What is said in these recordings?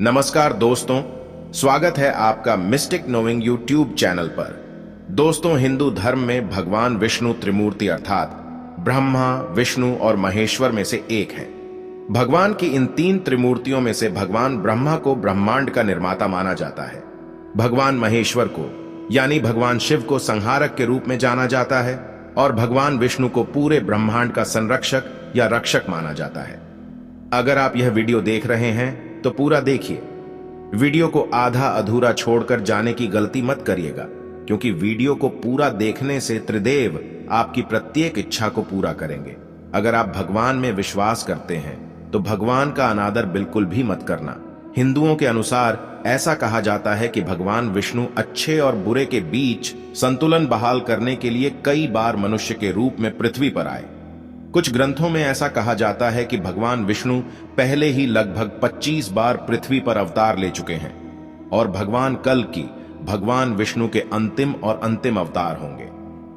नमस्कार दोस्तों, स्वागत है आपका मिस्टिक नोइंग यूट्यूब चैनल पर। दोस्तों, हिंदू धर्म में भगवान विष्णु त्रिमूर्ति अर्थात ब्रह्मा, विष्णु और महेश्वर में से एक हैं। भगवान की इन तीन त्रिमूर्तियों में से भगवान ब्रह्मा को ब्रह्मांड का निर्माता माना जाता है। भगवान महेश्वर को यानी भगवान शिव को संहारक के रूप में जाना जाता है और भगवान विष्णु को पूरे ब्रह्मांड का संरक्षक या रक्षक माना जाता है। अगर आप यह वीडियो देख रहे हैं तो पूरा देखिए। वीडियो को आधा अधूरा छोड़कर जाने की गलती मत करिएगा, क्योंकि वीडियो को पूरा देखने से त्रिदेव आपकी प्रत्येक इच्छा को पूरा करेंगे। अगर आप भगवान में विश्वास करते हैं तो भगवान का अनादर बिल्कुल भी मत करना। हिंदुओं के अनुसार ऐसा कहा जाता है कि भगवान विष्णु अच्छे और बुरे के बीच संतुलन बहाल करने के लिए कई बार मनुष्य के रूप में पृथ्वी पर आए। कुछ ग्रंथों में ऐसा कहा जाता है कि भगवान विष्णु पहले ही लगभग 25 बार पृथ्वी पर अवतार ले चुके हैं और भगवान कल्कि भगवान विष्णु के अंतिम अवतार होंगे।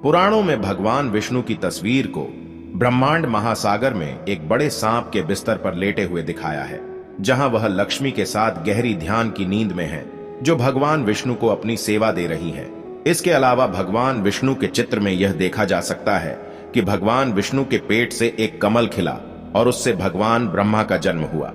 पुराणों में भगवान विष्णु की तस्वीर को ब्रह्मांड महासागर में एक बड़े सांप के बिस्तर पर लेटे हुए दिखाया है, जहां वह लक्ष्मी के साथ गहरी ध्यान की नींद में है, जो भगवान विष्णु को अपनी सेवा दे रही है। इसके अलावा भगवान विष्णु के चित्र में यह देखा जा सकता है कि भगवान विष्णु के पेट से एक कमल खिला और उससे भगवान ब्रह्मा का जन्म हुआ।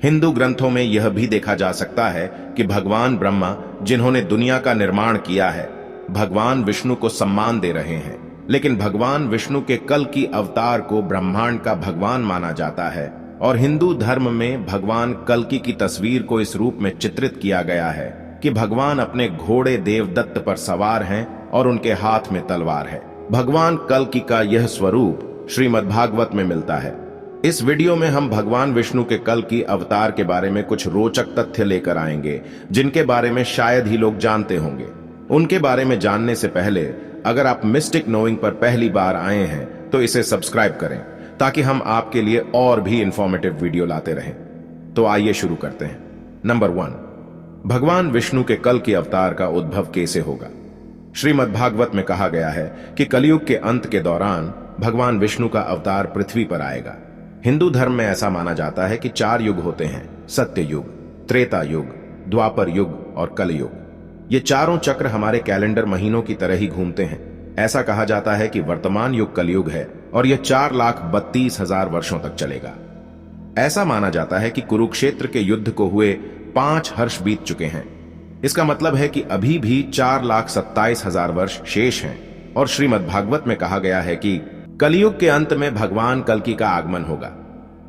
हिंदू ग्रंथों में यह भी देखा जा सकता है कि भगवान ब्रह्मा, जिन्होंने दुनिया का निर्माण किया है, भगवान विष्णु को सम्मान दे रहे हैं। लेकिन भगवान विष्णु के कल्कि अवतार को ब्रह्मांड का भगवान माना जाता है और हिंदू धर्म में भगवान कल्कि की तस्वीर को इस रूप में चित्रित किया गया है कि भगवान अपने घोड़े देवदत्त पर सवार हैं और उनके हाथ में तलवार है। भगवान कल्कि का यह स्वरूप श्रीमद्भागवत में मिलता है। इस वीडियो में हम भगवान विष्णु के कल्कि अवतार के बारे में कुछ रोचक तथ्य लेकर आएंगे, जिनके बारे में शायद ही लोग जानते होंगे। उनके बारे में जानने से पहले अगर आप मिस्टिक नोइंग पर पहली बार आए हैं तो इसे सब्सक्राइब करें, ताकि हम आपके लिए और भी इंफॉर्मेटिव वीडियो लाते रहें। तो आइए शुरू करते हैं। नंबर 1, भगवान विष्णु के कल्कि अवतार का उद्भव कैसे होगा। श्रीमद्भागवत में कहा गया है कि कलयुग के अंत के दौरान भगवान विष्णु का अवतार पृथ्वी पर आएगा। हिंदू धर्म में ऐसा माना जाता है कि 4 युग होते हैं: सत्य युग, त्रेता युग, द्वापर युग और कलयुग। ये चारों चक्र हमारे कैलेंडर महीनों की तरह ही घूमते हैं। ऐसा कहा जाता है कि वर्तमान युग कलयुग है और यह 4,32,000 वर्षों तक चलेगा। ऐसा माना जाता है कि कुरुक्षेत्र के युद्ध को हुए 5 हर्ष बीत चुके हैं। इसका मतलब है कि अभी भी 4,27,000 वर्ष शेष हैं और श्रीमद्भागवत में कहा गया है कि कलयुग के अंत में भगवान कल्कि का आगमन होगा।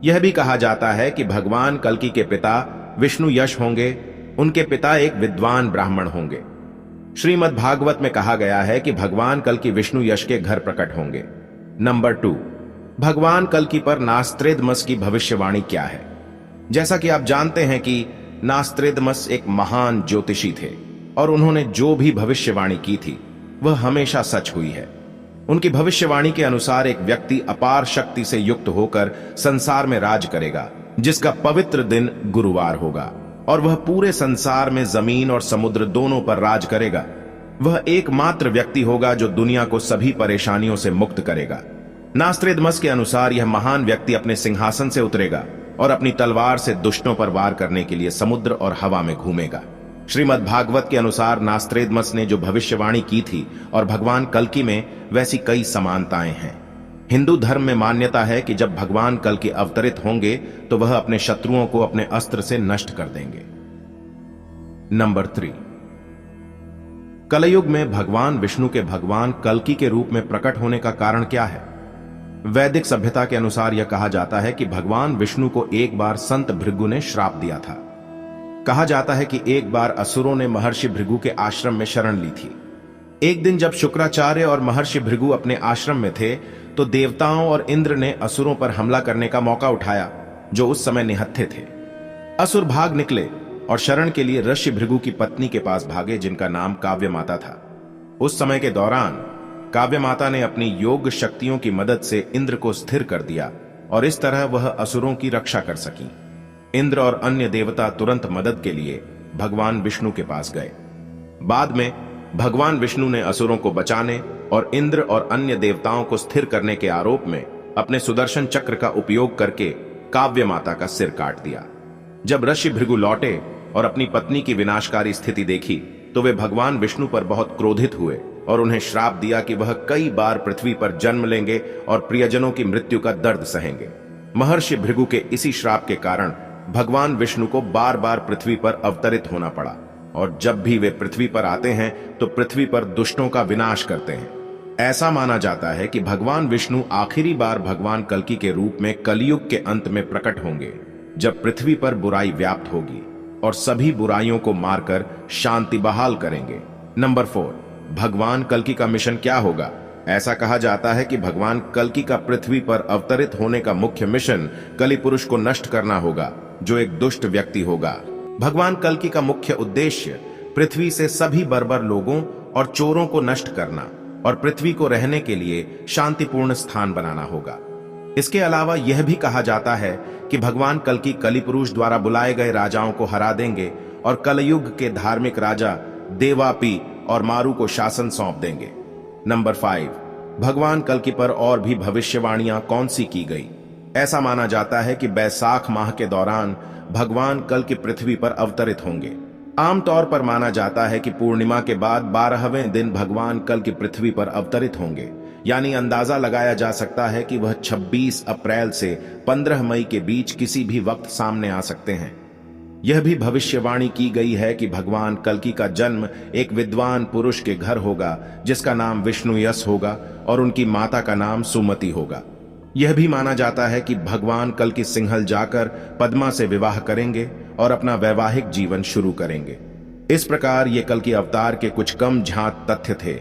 यह भी कहा जाता है कि भगवान कल्कि के पिता विष्णु यश होंगे। उनके पिता एक विद्वान ब्राह्मण होंगे। श्रीमद्भागवत में कहा गया है कि भगवान कल्कि विष्णु यश के घर प्रकट होंगे। नंबर 2, भगवान कल्कि पर नास्त्रेदमस की भविष्यवाणी क्या है। जैसा कि आप जानते हैं कि नास्त्रेदमस एक महान ज्योतिषी थे और उन्होंने जो भी भविष्यवाणी की थी वह हमेशा सच हुई है। उनकी भविष्यवाणी के अनुसार एक व्यक्ति अपार शक्ति से युक्त होकर संसार में राज करेगा, जिसका पवित्र दिन गुरुवार होगा और वह पूरे संसार में जमीन और समुद्र दोनों पर राज करेगा। वह एकमात्र व्यक्ति होगा जो दुनिया को सभी परेशानियों से मुक्त करेगा। नास्त्रेदमस के अनुसार यह महान व्यक्ति अपने सिंहासन से उतरेगा और अपनी तलवार से दुष्टों पर वार करने के लिए समुद्र और हवा में घूमेगा। श्रीमद्भागवत के अनुसार नास्त्रेदमस ने जो भविष्यवाणी की थी और भगवान कल्कि में वैसी कई समानताएं हैं। हिंदू धर्म में मान्यता है कि जब भगवान कल्कि अवतरित होंगे तो वह अपने शत्रुओं को अपने अस्त्र से नष्ट कर देंगे। नंबर 3, कलयुग में भगवान विष्णु के भगवान कल्कि के रूप में प्रकट होने का कारण क्या है। वैदिक सभ्यता के अनुसार यह कहा जाता है कि भगवान विष्णु को एक बार संत भृगु ने श्राप दिया था। कहा जाता है कि एक बार असुरों ने महर्षि भृगु के आश्रम में शरण ली थी। एक दिन जब शुक्राचार्य और महर्षि भृगु अपने आश्रम में थे तो देवताओं और इंद्र ने असुरों पर हमला करने का मौका उठाया, जो उस समय निहत्थे थे। असुर भाग निकले और शरण के लिए ऋषि भृगु की पत्नी के पास भागे, जिनका नाम काव्य माता था। उस समय के दौरान काव्य माता ने अपनी योग शक्तियों की मदद से इंद्र को स्थिर कर दिया और इस तरह वह असुरों की रक्षा कर सकी। इंद्र और अन्य देवता तुरंत मदद के लिए भगवान विष्णु के पास गए। बाद में भगवान विष्णु ने असुरों को बचाने और इंद्र और अन्य देवताओं को स्थिर करने के आरोप में अपने सुदर्शन चक्र का उपयोग करके काव्य माता का सिर काट दिया। जब ऋषि भृगु लौटे और अपनी पत्नी की विनाशकारी स्थिति देखी तो वे भगवान विष्णु पर बहुत क्रोधित हुए और उन्हें श्राप दिया कि वह कई बार पृथ्वी पर जन्म लेंगे और प्रियजनों की मृत्यु का दर्द सहेंगे। महर्षि भृगु के इसी श्राप के कारण भगवान विष्णु को बार बार पृथ्वी पर अवतरित होना पड़ा और जब भी वे पृथ्वी पर आते हैं तो पृथ्वी पर दुष्टों का विनाश करते हैं। ऐसा माना जाता है कि भगवान विष्णु आखिरी बार भगवान कल्कि के रूप में कलयुग के अंत में प्रकट होंगे, जब पृथ्वी पर बुराई व्याप्त होगी और सभी बुराइयों को मारकर शांति बहाल करेंगे। नंबर 4, भगवान कल्कि का मिशन क्या होगा? ऐसा कहा जाता है कि भगवान कल्कि का पृथ्वी पर अवतरित होने का मुख्य मिशन कलि पुरुष को नष्ट करना होगा, जो एक दुष्ट व्यक्ति होगा। भगवान कल्कि का मुख्य उद्देश्य पृथ्वी से सभी बर्बर लोगों और चोरों को नष्ट करना और पृथ्वी को रहने के लिए शांतिपूर्ण स्थान बनाना होगा। इसके अलावा यह भी कहा जाता है कि भगवान कल्कि कलि पुरुष द्वारा बुलाए गए राजाओं को हरा देंगे और कलयुग के धार्मिक राजा देवापी और मारु को शासन सौंप देंगे। नंबर 5, भगवान कल्कि पर और भी भविष्यवाणियां कौन सी की गई? ऐसा माना जाता है कि बैसाख माह के दौरान भगवान कल्कि पृथ्वी पर अवतरित होंगे। आमतौर पर माना जाता है कि पूर्णिमा के बाद 12वें दिन भगवान कल्कि पृथ्वी पर अवतरित होंगे, यानी अंदाजा लगाया जा सकता है कि वह 26 अप्रैल से 15 मई के बीच किसी भी वक्त सामने आ सकते हैं। यह भी भविष्यवाणी की गई है कि भगवान कल्कि का जन्म एक विद्वान पुरुष के घर होगा जिसका नाम विष्णुयस होगा और उनकी माता का नाम सुमति होगा। यह भी माना जाता है कि भगवान कल्कि सिंहल जाकर पद्मा से विवाह करेंगे और अपना वैवाहिक जीवन शुरू करेंगे। इस प्रकार ये कल्कि अवतार के कुछ कम झांक तथ्य थे।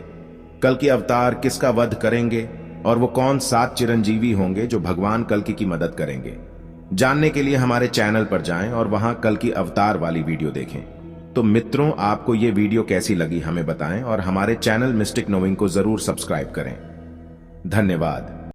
कल्कि अवतार किसका वध करेंगे और वो कौन 7 चिरंजीवी होंगे जो भगवान कल्कि की मदद करेंगे? जानने के लिए हमारे चैनल पर जाएं और वहां कल्कि अवतार वाली वीडियो देखें। तो मित्रों, आपको ये वीडियो कैसी लगी हमें बताएं और हमारे चैनल मिस्टिक नोइंग को जरूर सब्सक्राइब करें। धन्यवाद।